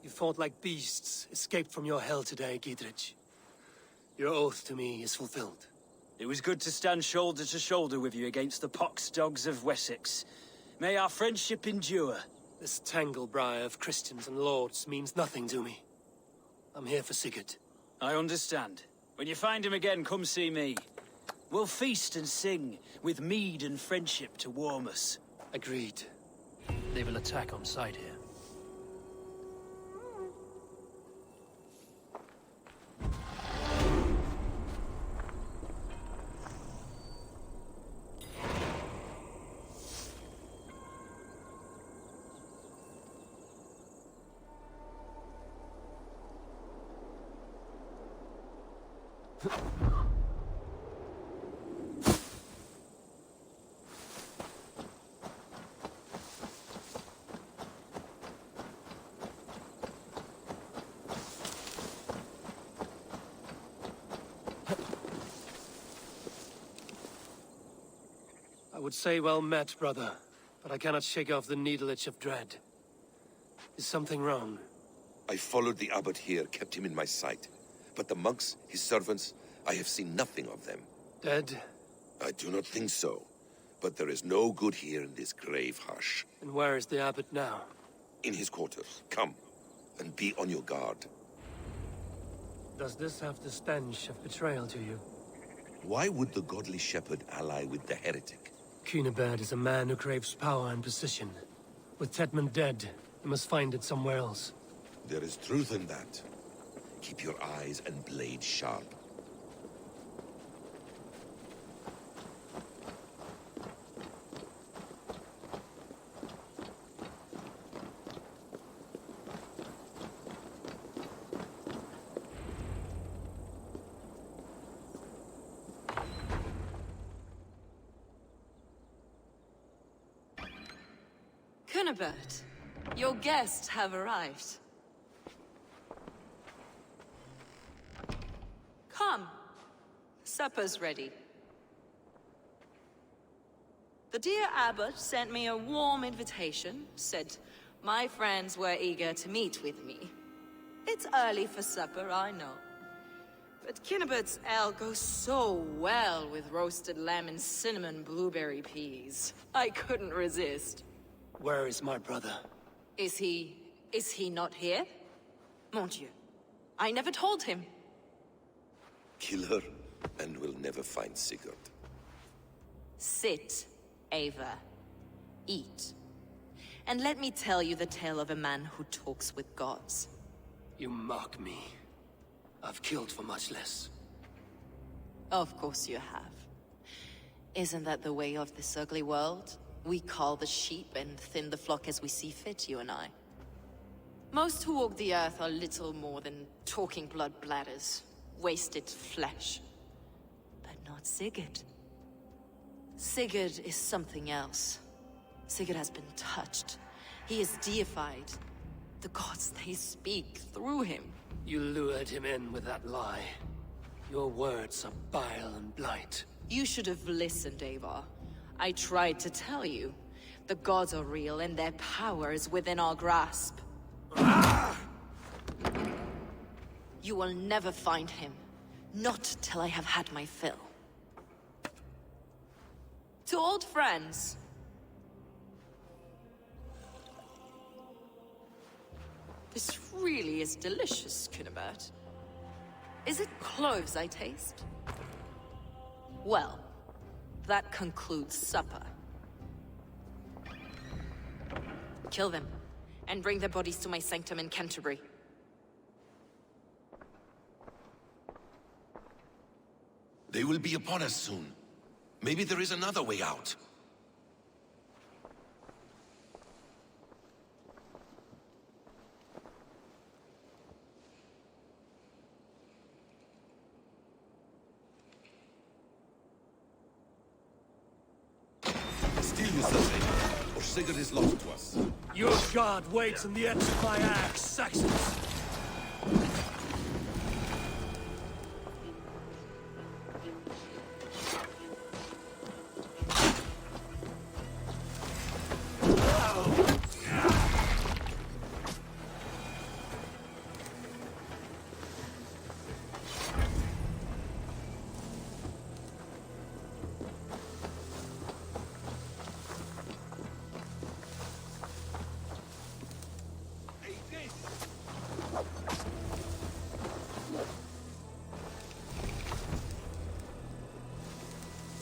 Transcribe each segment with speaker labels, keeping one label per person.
Speaker 1: You fought like beasts, escaped from your hell today, Gidrich. Your oath to me is fulfilled.
Speaker 2: It was good to stand shoulder to shoulder with you against the pox dogs of Wessex. May our friendship endure.
Speaker 1: This tangle-briar of Christians and lords means nothing to me. I'm here for Sigurd.
Speaker 2: I understand. When you find him again, come see me. We'll feast and sing, with mead and friendship to warm us.
Speaker 1: Agreed. They will attack on sight here. I would say well met, brother, but I cannot shake off the needle itch of dread. Is something wrong?
Speaker 3: I followed the abbot here, kept him in my sight. But the monks, his servants, I have seen nothing of them.
Speaker 1: Dead?
Speaker 3: I do not think so. But there is no good here in this grave hush.
Speaker 1: And where is the abbot now?
Speaker 3: In his quarters. Come, and be on your guard.
Speaker 1: Does this have the stench of betrayal to you?
Speaker 3: Why would the godly shepherd ally with the heretic?
Speaker 1: Cunibert is a man who craves power and position. With Tedman dead, he must find it somewhere else.
Speaker 3: There is truth in that. Keep your eyes and blade sharp.
Speaker 4: Cunibert, your guests have arrived. Come. Supper's ready. The dear abbot sent me a warm invitation, said my friends were eager to meet with me. It's early for supper, I know. But Cunibert's ale goes so well with roasted lamb and cinnamon blueberry peas. I couldn't resist.
Speaker 1: Where is my brother?
Speaker 4: Is he not here? Mon Dieu. I never told him.
Speaker 3: Kill her, and we'll never find Sigurd.
Speaker 4: Sit, Ava. Eat. And let me tell you the tale of a man who talks with gods.
Speaker 1: You mock me. I've killed for much less.
Speaker 4: Of course you have. Isn't that the way of this ugly world? We cull the sheep and thin the flock as we see fit, you and I. Most who walk the earth are little more than talking blood bladders, wasted flesh. But not Sigurd. Sigurd is something else. Sigurd has been touched. He is deified. The gods, they speak through him.
Speaker 1: You lured him in with that lie. Your words are bile and blight.
Speaker 4: You should have listened, Ava. I tried to tell you. The gods are real, and their power is within our grasp. You will never find him. Not till I have had my fill. To old friends. This really is delicious, Cunibert. Is it cloves I taste? Well, that concludes supper. Kill them, and bring their bodies to my sanctum in Canterbury.
Speaker 3: They will be upon us soon. Maybe there is another way out. Steel yourself, Ava, or Sigurd is lost to us.
Speaker 1: Your god waits on the edge of my axe, Saxons!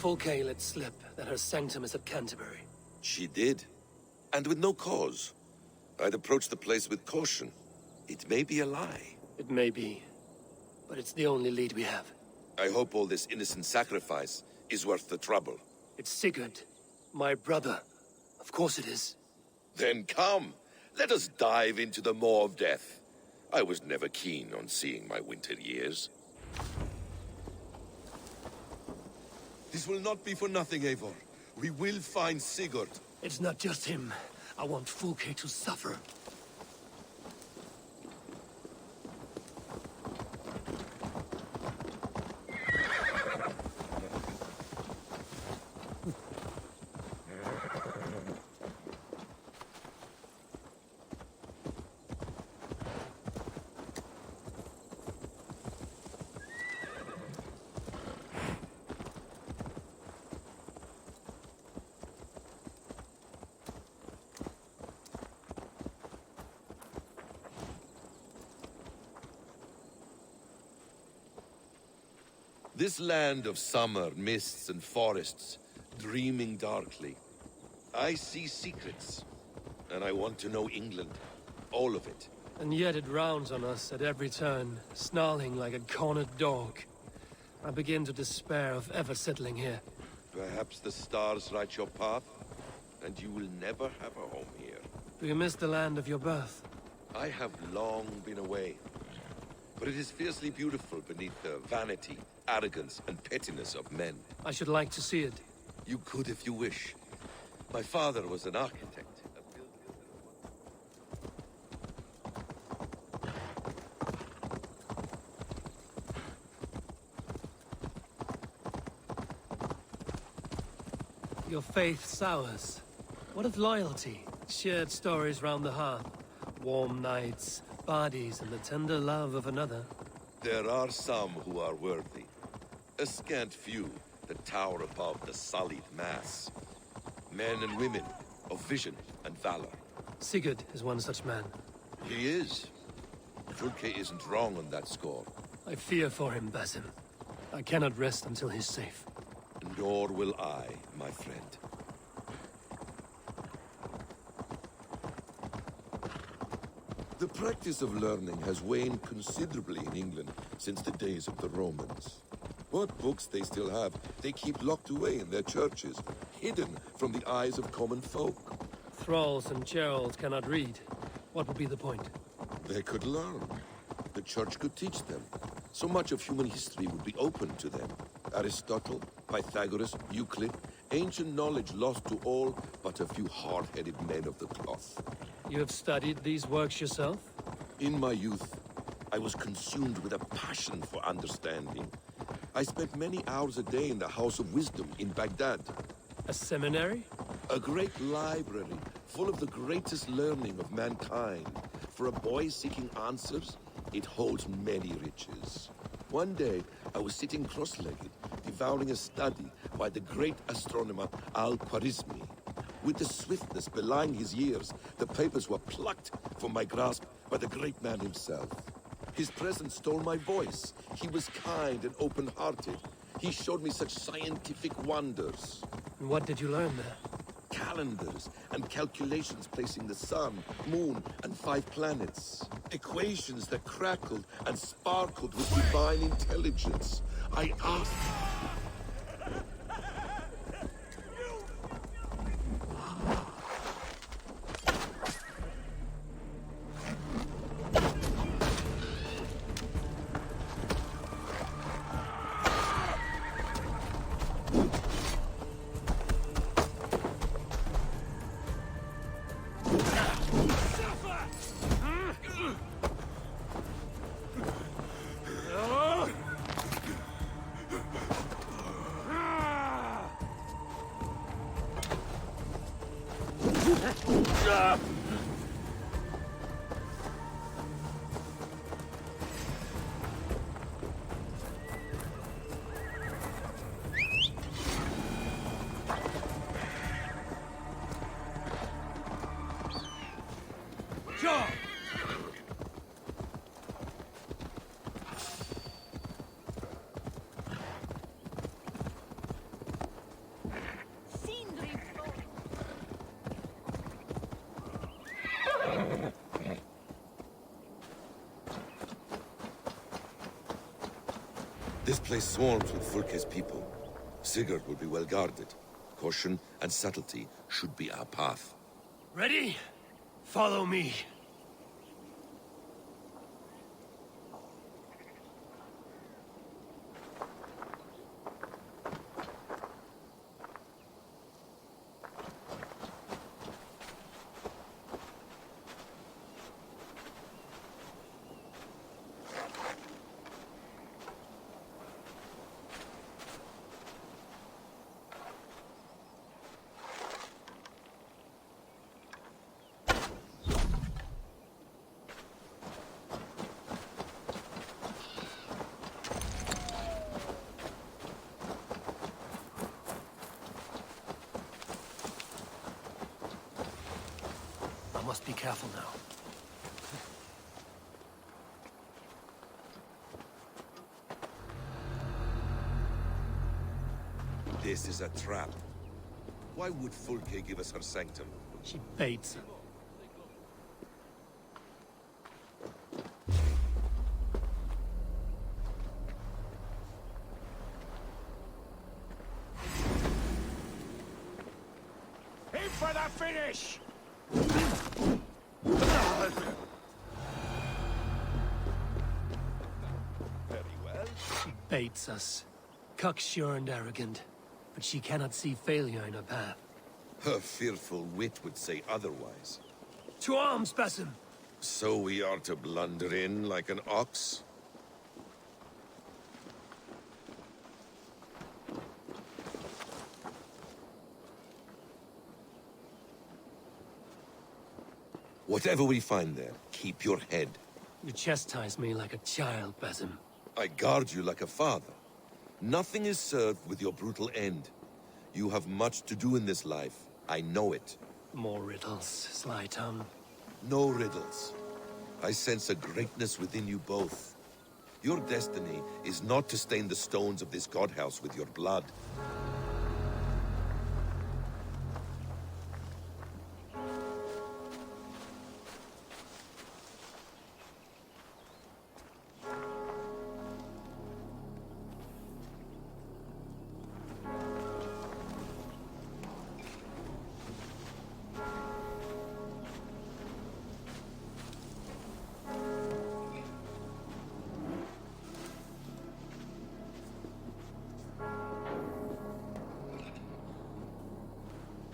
Speaker 1: Fulke let slip that her sanctum is at Canterbury.
Speaker 3: She did. And with no cause. I'd approach the place with caution. It may be a lie.
Speaker 1: It may be, but it's the only lead we have.
Speaker 3: I hope all this innocent sacrifice is worth the trouble.
Speaker 1: It's Sigurd, my brother. Of course it is.
Speaker 3: Then come, let us dive into the maw of death. I was never keen on seeing my winter years. This will not be for nothing, Eivor. We will find Sigurd.
Speaker 1: It's not just him. I want Fulke to suffer.
Speaker 3: This land of summer, mists and forests, dreaming darkly. I see secrets, and I want to know England. All of it.
Speaker 1: And yet it rounds on us at every turn, snarling like a cornered dog. I begin to despair of ever settling here.
Speaker 3: Perhaps the stars write your path, and you will never have a home here.
Speaker 1: Do you miss the land of your birth?
Speaker 3: I have long been away, but it is fiercely beautiful beneath the vanity, arrogance, and pettiness of men.
Speaker 1: I should like to see it.
Speaker 3: You could if you wish. My father was an architect.
Speaker 1: Your faith sours. What of loyalty? Shared stories round the hearth. Warm nights, bodies, and the tender love of another.
Speaker 3: There are some who are worthy. A scant few that tower above the sullied mass. Men and women of vision and valor.
Speaker 1: Sigurd is one such man.
Speaker 3: He is. Fulke isn't wrong on that score.
Speaker 1: I fear for him, Basim. I cannot rest until he's safe.
Speaker 3: Nor will I, my friend. The practice of learning has waned considerably in England since the days of the Romans. What books they still have, they keep locked away in their churches, hidden from the eyes of common folk.
Speaker 1: Thralls and Geralds cannot read. What would be the point?
Speaker 3: They could learn. The church could teach them. So much of human history would be open to them. Aristotle, Pythagoras, Euclid, ancient knowledge lost to all but a few hard-headed men of the cloth.
Speaker 1: You have studied these works yourself?
Speaker 3: In my youth, I was consumed with a passion for understanding. I spent many hours a day in the House of Wisdom in Baghdad.
Speaker 1: A seminary?
Speaker 3: A great library full of the greatest learning of mankind. For a boy seeking answers, it holds many riches. One day, I was sitting cross-legged, devouring a study by the great astronomer Al-Khwarizmi. With the swiftness belying his years, the papers were plucked from my grasp by the great man himself. His presence stole my voice. He was kind and open-hearted. He showed me such scientific wonders.
Speaker 1: And what did you learn there?
Speaker 3: Calendars and calculations placing the sun, moon, and 5 planets. Equations that crackled and sparkled with divine intelligence. I asked... This place swarms with Fulke's people. Sigurd will be well guarded. Caution and subtlety should be our path.
Speaker 1: Ready? Follow me. I must be careful now.
Speaker 3: This is a trap. Why would Fulke give us her sanctum?
Speaker 1: She baits.
Speaker 2: Aim for the finish!
Speaker 3: Very well.
Speaker 1: She baits us. Cocksure and arrogant. But she cannot see failure in her path.
Speaker 3: Her fearful wit would say otherwise.
Speaker 1: To arms, Basim!
Speaker 3: So we are to blunder in like an ox? Whatever we find there, keep your head.
Speaker 1: You chastise me like a child, Basim.
Speaker 3: I guard you like a father. Nothing is served with your brutal end. You have much to do in this life. I know it.
Speaker 1: More riddles, sly tongue.
Speaker 3: No riddles. I sense a greatness within you both. Your destiny is not to stain the stones of this godhouse with your blood.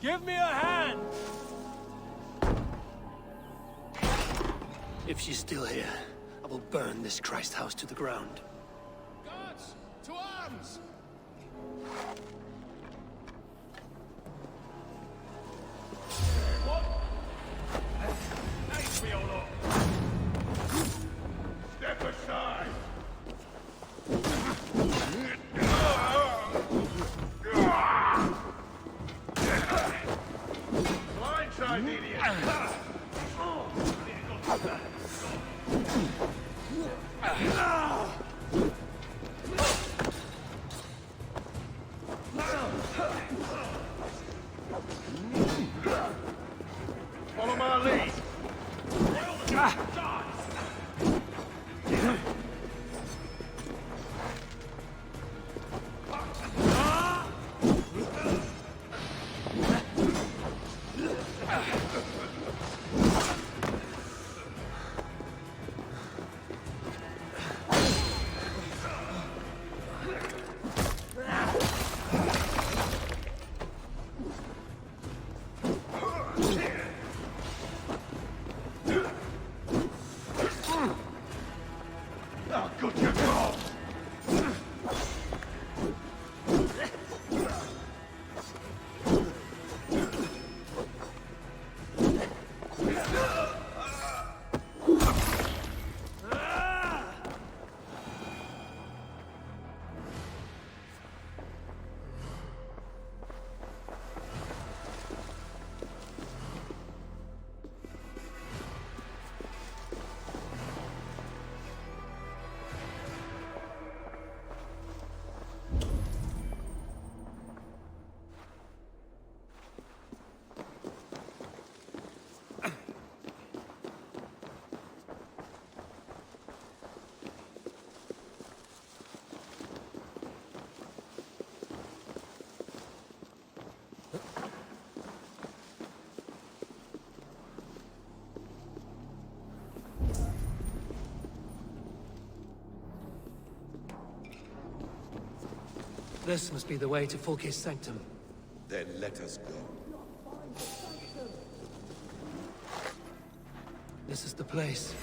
Speaker 1: Give me a hand! If she's still here, I will burn this Christ house to the ground.
Speaker 5: Guards, to arms! What? Ace me or not? Step aside! Blindside, idiot! Follow my lead!
Speaker 1: This must be the way to Fulke's sanctum.
Speaker 3: Then let us go.
Speaker 1: This is the place.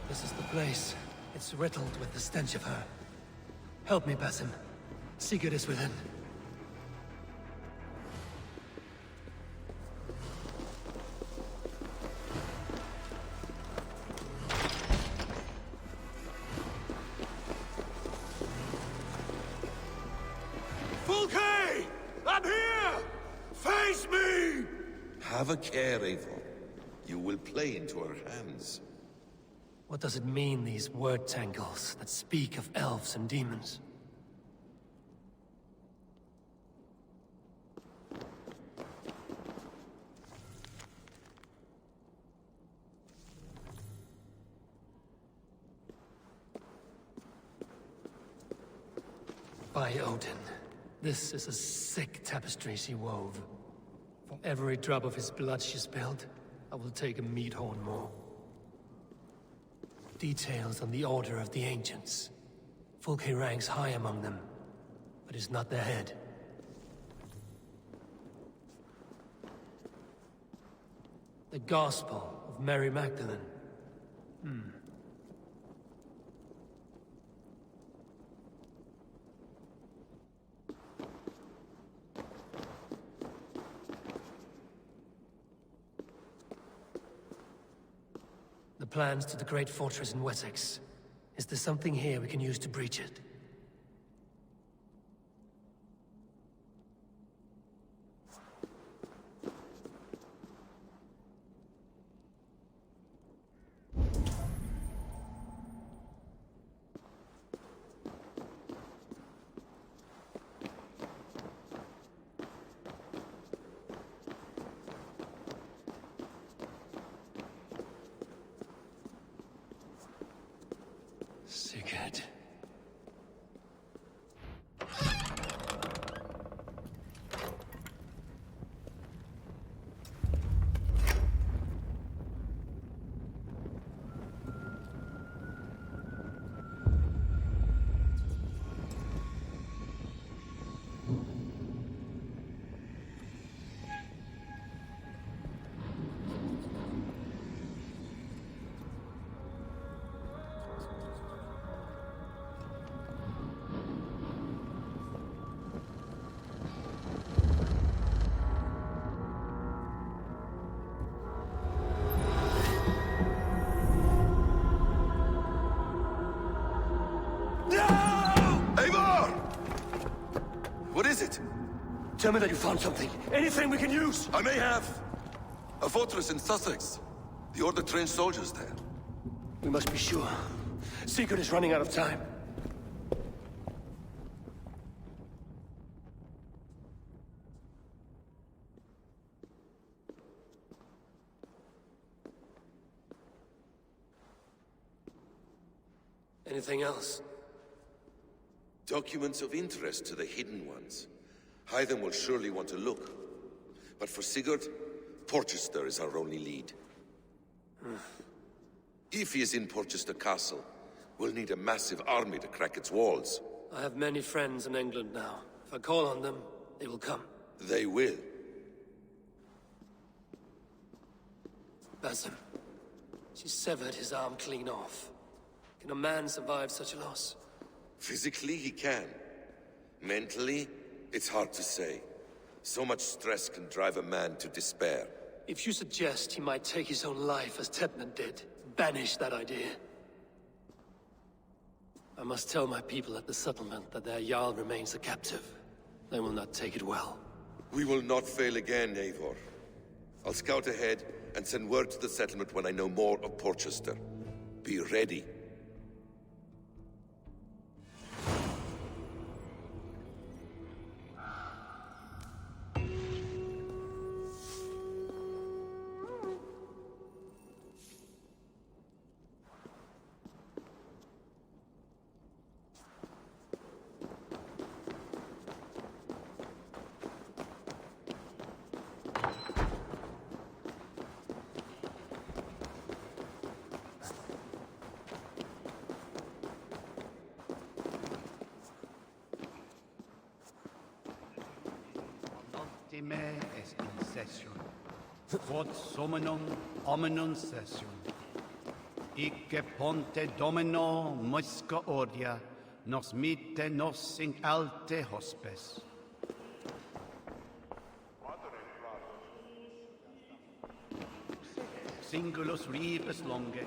Speaker 1: This is the place. It's riddled with the stench of her. Help me, Basim. Sigurd is within.
Speaker 3: Fulke! I'm here! Face me! Have a care, Eivor. You will play into our hands.
Speaker 1: What does it mean, these word tangles that speak of elves and demons? By Odin, this is a sick tapestry she wove. For every drop of his blood she spilled, I will take a meat horn more. Details on the Order of the Ancients. Fulke ranks high among them, but is not their head. The Gospel of Mary Magdalene. The plans to the great fortress in Wessex. Is there something here we can use to breach it? Sigurd.
Speaker 3: Eivor! What is it?
Speaker 1: Tell me that you found something. Anything we can use!
Speaker 3: I may have. A fortress in Sussex. The Order trained soldiers there.
Speaker 1: We must be sure. Sigurd is running out of time. Anything else?
Speaker 3: Documents of interest to the Hidden Ones. Hyden will surely want to look. But for Sigurd, Porchester is our only lead. If he is in Porchester Castle, we'll need a massive army to crack its walls.
Speaker 1: I have many friends in England now. If I call on them, they will come.
Speaker 3: They will.
Speaker 1: Basim. She severed his arm clean off. Can a man survive such a loss?
Speaker 3: Physically, he can. Mentally, it's hard to say. So much stress can drive a man to despair.
Speaker 1: If you suggest he might take his own life as Tedman did, banish that idea. I must tell my people at the settlement that their Jarl remains a captive. They will not take it well.
Speaker 3: We will not fail again, Eivor. I'll scout ahead and send word to the settlement when I know more of Porchester. Be ready.
Speaker 6: Optime est in session. Quod summonum hominum session. Icce ponte domino musca ordia, nos mite nos in alte hospes. Singulus rivus longe,